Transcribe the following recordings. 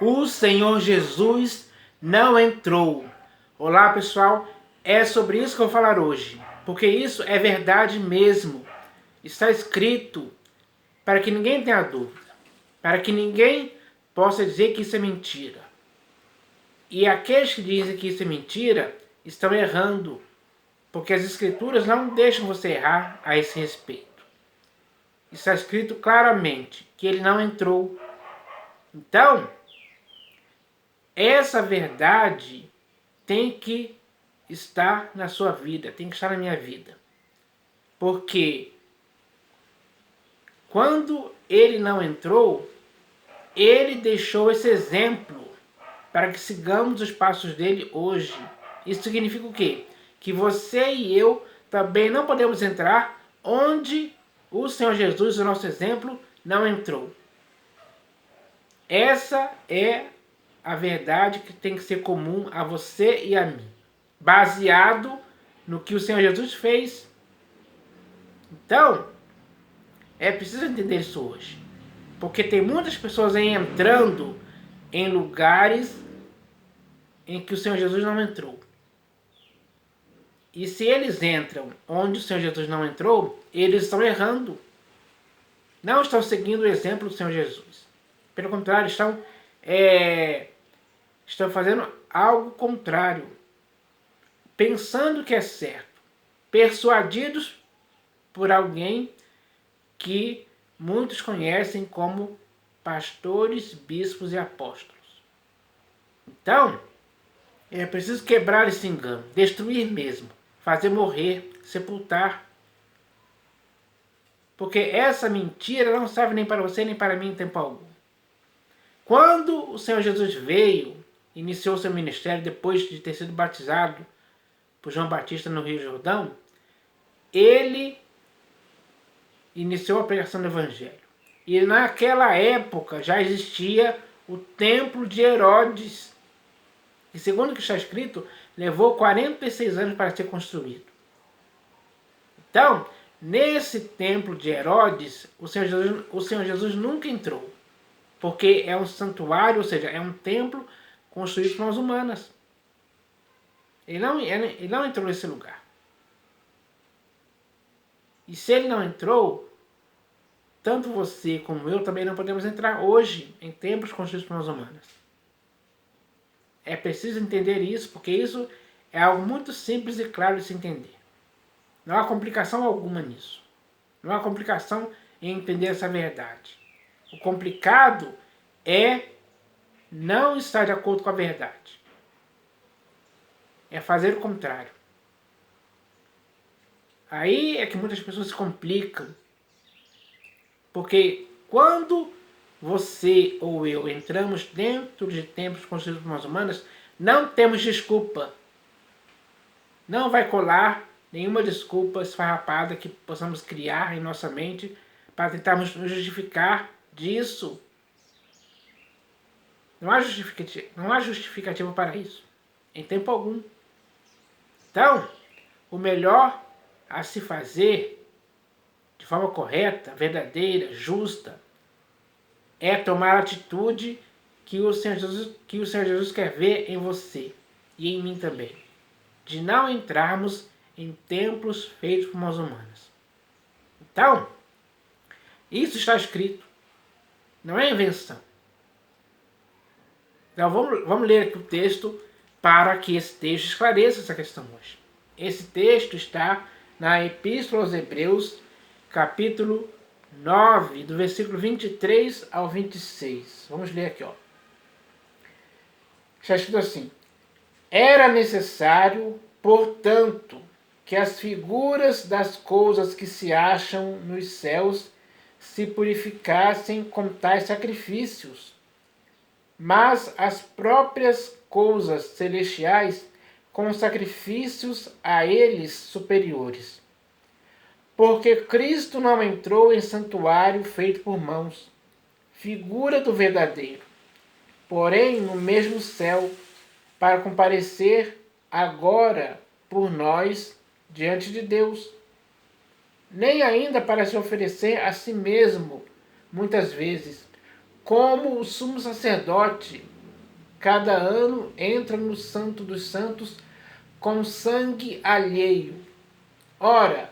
O Senhor Jesus não entrou. Olá, pessoal, é sobre isso que eu vou falar hoje, porque isso é verdade mesmo. Está escrito para que ninguém tenha dúvida, para que ninguém possa dizer que isso é mentira. E aqueles que dizem que isso é mentira estão errando, porque as Escrituras não deixam você errar a esse respeito. Está escrito claramente que ele não entrou. Então, essa verdade tem que estar na sua vida, tem que estar na minha vida. Porque quando ele não entrou, ele deixou esse exemplo para que sigamos os passos dele hoje. Isso significa o quê? Que você e eu também não podemos entrar onde o Senhor Jesus, o nosso exemplo, não entrou. Essa é a verdade que tem que ser comum a você e a mim, baseado no que o Senhor Jesus fez. Então, é preciso entender isso hoje, porque tem muitas pessoas aí entrando em lugares em que o Senhor Jesus não entrou. E se eles entram onde o Senhor Jesus não entrou, eles estão errando. Não estão seguindo o exemplo do Senhor Jesus. Pelo contrário, estão fazendo algo contrário, pensando que é certo, persuadidos por alguém que muitos conhecem como pastores, bispos e apóstolos. Então, é preciso quebrar esse engano, destruir mesmo, fazer morrer, sepultar. Porque essa mentira não serve nem para você nem para mim em tempo algum. Quando o Senhor Jesus veio, iniciou seu ministério depois de ter sido batizado por João Batista no Rio Jordão, ele iniciou a pregação do Evangelho. E naquela época já existia o templo de Herodes, que, segundo o que está escrito, levou 46 anos para ser construído. Então, nesse templo de Herodes, o Senhor Jesus nunca entrou, porque é um santuário, ou seja, é um templo construído por mãos humanas. Ele não entrou nesse lugar. E se ele não entrou, tanto você como eu também não podemos entrar hoje em templos construídos por mãos humanas. É preciso entender isso, porque isso é algo muito simples e claro de se entender. Não há complicação alguma nisso. Não há complicação em entender essa verdade. O complicado é não estar de acordo com a verdade. É fazer o contrário. Aí é que muitas pessoas se complicam. Porque quando você ou eu entramos dentro de templos construídos por mãos humanas, não temos desculpa. Não vai colar nenhuma desculpa esfarrapada que possamos criar em nossa mente para tentarmos nos justificar disso. Não há justificativa para isso, em tempo algum. Então, o melhor a se fazer de forma correta, verdadeira, justa, é tomar a atitude que o Senhor Jesus quer ver em você e em mim também, de não entrarmos em templos feitos por mãos humanas. Então, isso está escrito, não é invenção. Então vamos ler aqui o texto para que esse texto esclareça essa questão hoje. Esse texto está na Epístola aos Hebreus, capítulo 9, do versículo 23 ao 26. Vamos ler aqui, ó. Está escrito assim: era necessário, portanto, que as figuras das coisas que se acham nos céus se purificassem com tais sacrifícios, mas as próprias coisas celestiais com sacrifícios a eles superiores. Porque Cristo não entrou em santuário feito por mãos, figura do verdadeiro, porém no mesmo céu, para comparecer agora por nós diante de Deus, nem ainda para se oferecer a si mesmo, muitas vezes, como o sumo sacerdote cada ano entra no Santo dos Santos com sangue alheio. Ora,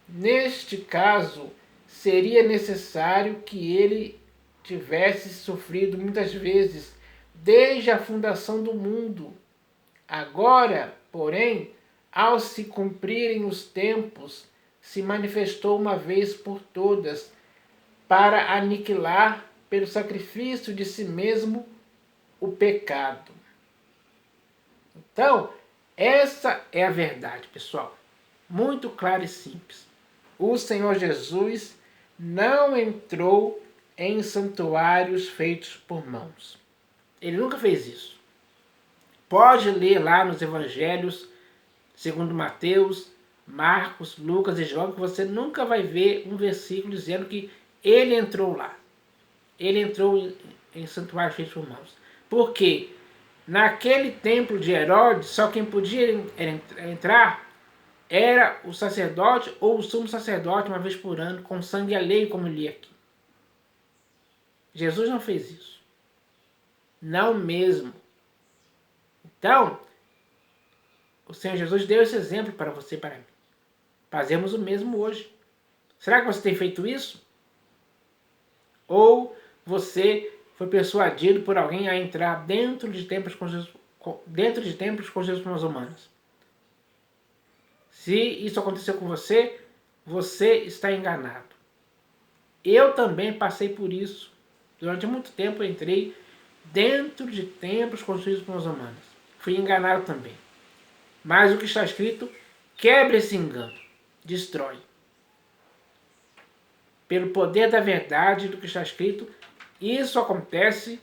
neste caso, seria necessário que ele tivesse sofrido muitas vezes desde a fundação do mundo. Agora, porém, ao se cumprirem os tempos, se manifestou uma vez por todas para aniquilar pelo sacrifício de si mesmo o pecado. Então, essa é a verdade, pessoal. Muito clara e simples. O Senhor Jesus não entrou em santuários feitos por mãos. Ele nunca fez isso. Pode ler lá nos evangelhos, segundo Mateus, Marcos, Lucas e João, que você nunca vai ver um versículo dizendo que ele entrou lá. Ele entrou em santuários feitos por mãos. Por quê? Naquele templo de Herodes, só quem podia entrar era o sacerdote ou o sumo sacerdote uma vez por ano, com sangue alheio, como eu li aqui. Jesus não fez isso. Não mesmo. Então, o Senhor Jesus deu esse exemplo para você e para mim. Fazemos o mesmo hoje. Será que você tem feito isso? Ou você foi persuadido por alguém a entrar dentro de templos com Jesus humanos? Se isso aconteceu com você, você está enganado. Eu também passei por isso. Durante muito tempo eu entrei dentro de templos construídos por humanos. Fui enganado também. Mas o que está escrito quebra esse engano, destrói. Pelo poder da verdade do que está escrito, isso acontece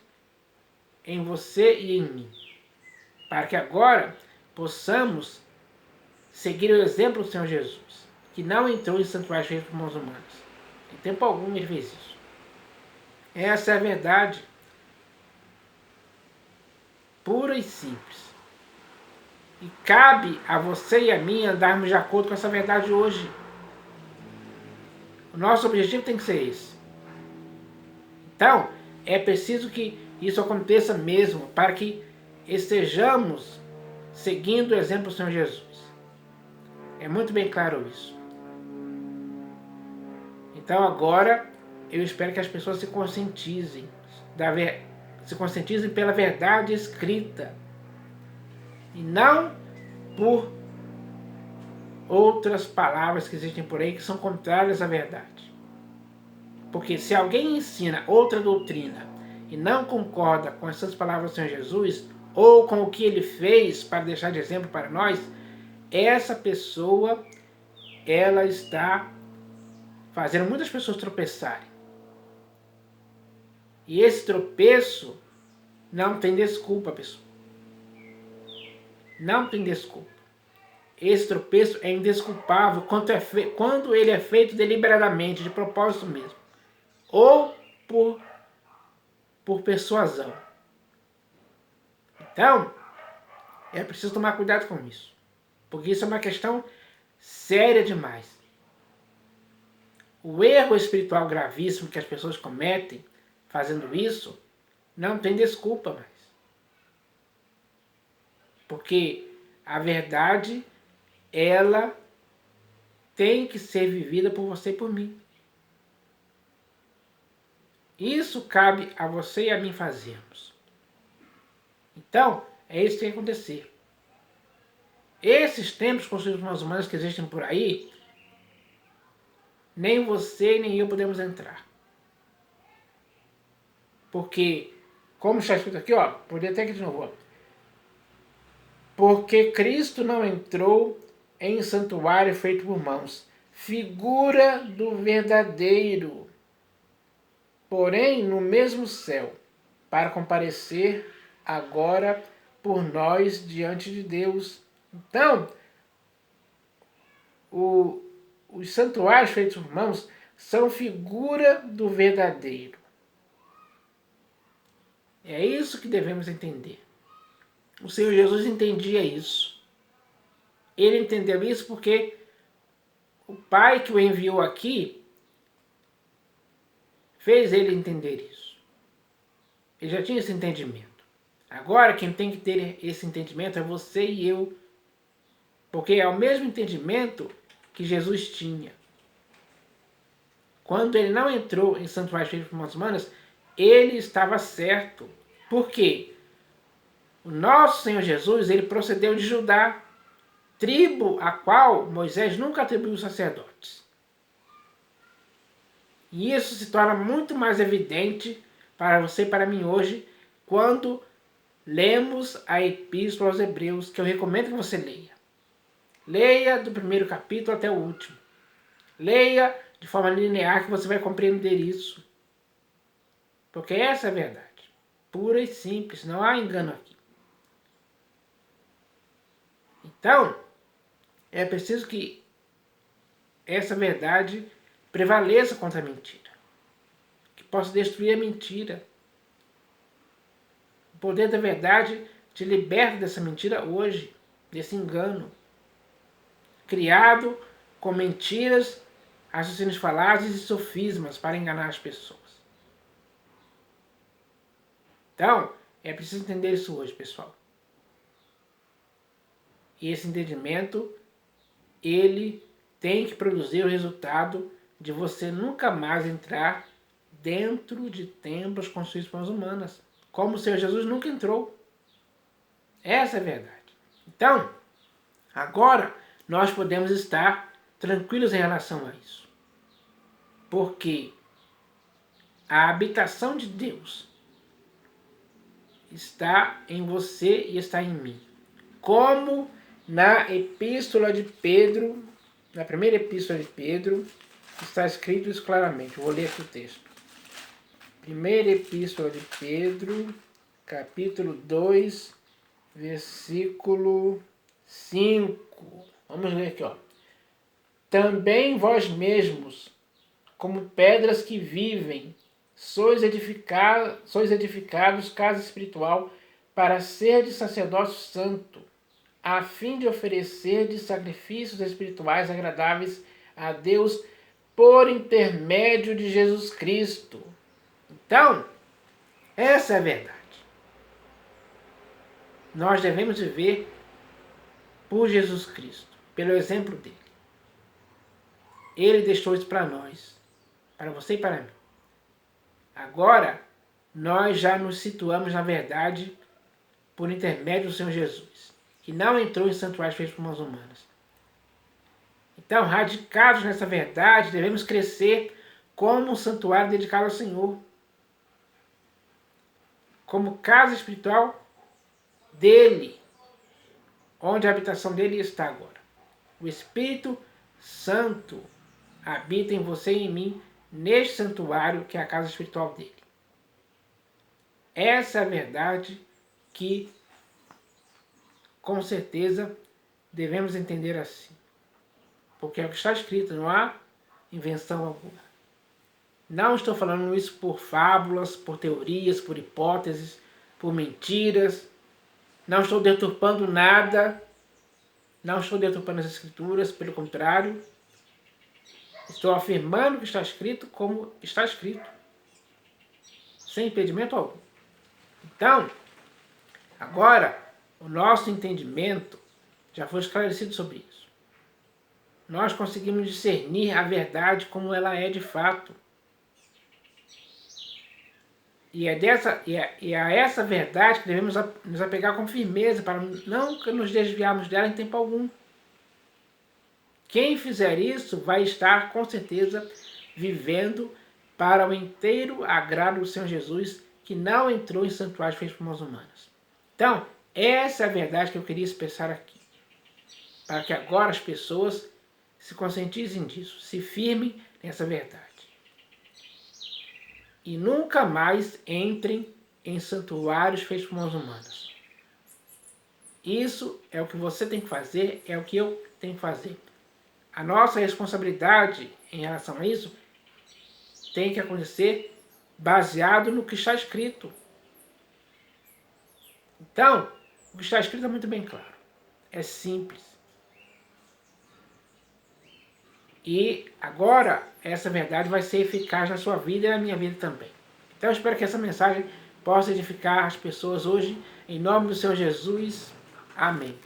em você e em mim. Para que agora possamos seguir o exemplo do Senhor Jesus, que não entrou em santuários feitos por mãos humanas. Em tempo algum ele fez isso. Essa é a verdade pura e simples. E cabe a você e a mim andarmos de acordo com essa verdade hoje. O nosso objetivo tem que ser esse. Então, é preciso que isso aconteça mesmo, para que estejamos seguindo o exemplo do Senhor Jesus. É muito bem claro isso. Então agora, eu espero que as pessoas se conscientizem pela verdade escrita e não por outras palavras que existem por aí que são contrárias à verdade. Porque se alguém ensina outra doutrina e não concorda com essas palavras do Senhor Jesus, ou com o que ele fez para deixar de exemplo para nós, essa pessoa, ela está fazendo muitas pessoas tropeçarem. E esse tropeço não tem desculpa, pessoal. Não tem desculpa. Esse tropeço é indesculpável quando ele é feito deliberadamente, de propósito mesmo. Ou por persuasão. Então, é preciso tomar cuidado com isso. Porque isso é uma questão séria demais. O erro espiritual gravíssimo que as pessoas cometem fazendo isso não tem desculpa mais. Porque a verdade, ela tem que ser vivida por você e por mim. Isso cabe a você e a mim fazermos. Então, é isso que tem que acontecer. Esses templos construídos por nós humanos que existem por aí, nem você nem eu podemos entrar. Porque, como está escrito aqui, podia até aqui de novo, porque Cristo não entrou em santuário feito por mãos, figura do verdadeiro, porém no mesmo céu, para comparecer agora por nós diante de Deus. Então, os santuários feitos por mãos são figura do verdadeiro. É isso que devemos entender. O Senhor Jesus entendia isso. Ele entendeu isso porque o Pai que o enviou aqui fez ele entender isso. Ele já tinha esse entendimento. Agora quem tem que ter esse entendimento é você e eu. Porque é o mesmo entendimento que Jesus tinha. Quando ele não entrou em santuário feito por mãos humanas, ele estava certo. Por quê? O nosso Senhor Jesus, ele procedeu de Judá, tribo a qual Moisés nunca atribuiu sacerdotes. E isso se torna muito mais evidente para você e para mim hoje, quando lemos a Epístola aos Hebreus, que eu recomendo que você leia. Leia do primeiro capítulo até o último. Leia de forma linear que você vai compreender isso. Porque essa é a verdade. Pura e simples, não há engano aqui. Então, é preciso que essa verdade prevaleça contra a mentira. Que possa destruir a mentira. O poder da verdade te liberta dessa mentira hoje, desse engano. Criado com mentiras, raciocínios falazes e sofismas para enganar as pessoas. Então, é preciso entender isso hoje, pessoal. E esse entendimento, ele tem que produzir o resultado de você nunca mais entrar dentro de templos construídos por mãos humanas, como o Senhor Jesus nunca entrou. Essa é a verdade. Então, agora nós podemos estar tranquilos em relação a isso. Porque a habitação de Deus está em você e está em mim. Como na epístola de Pedro, na primeira epístola de Pedro, está escrito isso claramente. Vou ler aqui o texto. Primeira epístola de Pedro, capítulo 2, versículo 5. Vamos ler aqui, ó. Também vós mesmos, como pedras que vivem, sois edificados casa espiritual para ser de sacerdócio santo, a fim de oferecer de sacrifícios espirituais agradáveis a Deus por intermédio de Jesus Cristo. Então, essa é a verdade. Nós devemos viver por Jesus Cristo, pelo exemplo dele. Ele deixou isso para nós, para você e para mim. Agora, nós já nos situamos na verdade por intermédio do Senhor Jesus, que não entrou em santuários feitos por mãos humanas. Então, radicados nessa verdade, devemos crescer como um santuário dedicado ao Senhor, como casa espiritual dele, onde a habitação dele está agora. O Espírito Santo habita em você e em mim, neste santuário que é a casa espiritual dele. Essa é a verdade que, com certeza, devemos entender assim. Porque é o que está escrito, não há invenção alguma. Não estou falando isso por fábulas, por teorias, por hipóteses, por mentiras. Não estou deturpando nada. Não estou deturpando as escrituras, pelo contrário. Estou afirmando o que está escrito como está escrito. Sem impedimento algum. Então, agora, o nosso entendimento já foi esclarecido sobre isso. Nós conseguimos discernir a verdade como ela é de fato. E é a essa verdade que devemos nos apegar com firmeza para não nos desviarmos dela em tempo algum. Quem fizer isso vai estar, com certeza, vivendo para o inteiro agrado do Senhor Jesus, que não entrou em santuários feitos por mãos humanas. Então, essa é a verdade que eu queria expressar aqui. Para que agora as pessoas se conscientizem disso, se firmem nessa verdade. E nunca mais entrem em santuários feitos por mãos humanas. Isso é o que você tem que fazer, é o que eu tenho que fazer. A nossa responsabilidade em relação a isso tem que acontecer baseado no que está escrito. Então, o que está escrito é muito bem claro. É simples. E agora, essa verdade vai ser eficaz na sua vida e na minha vida também. Então, eu espero que essa mensagem possa edificar as pessoas hoje, em nome do Senhor Jesus. Amém.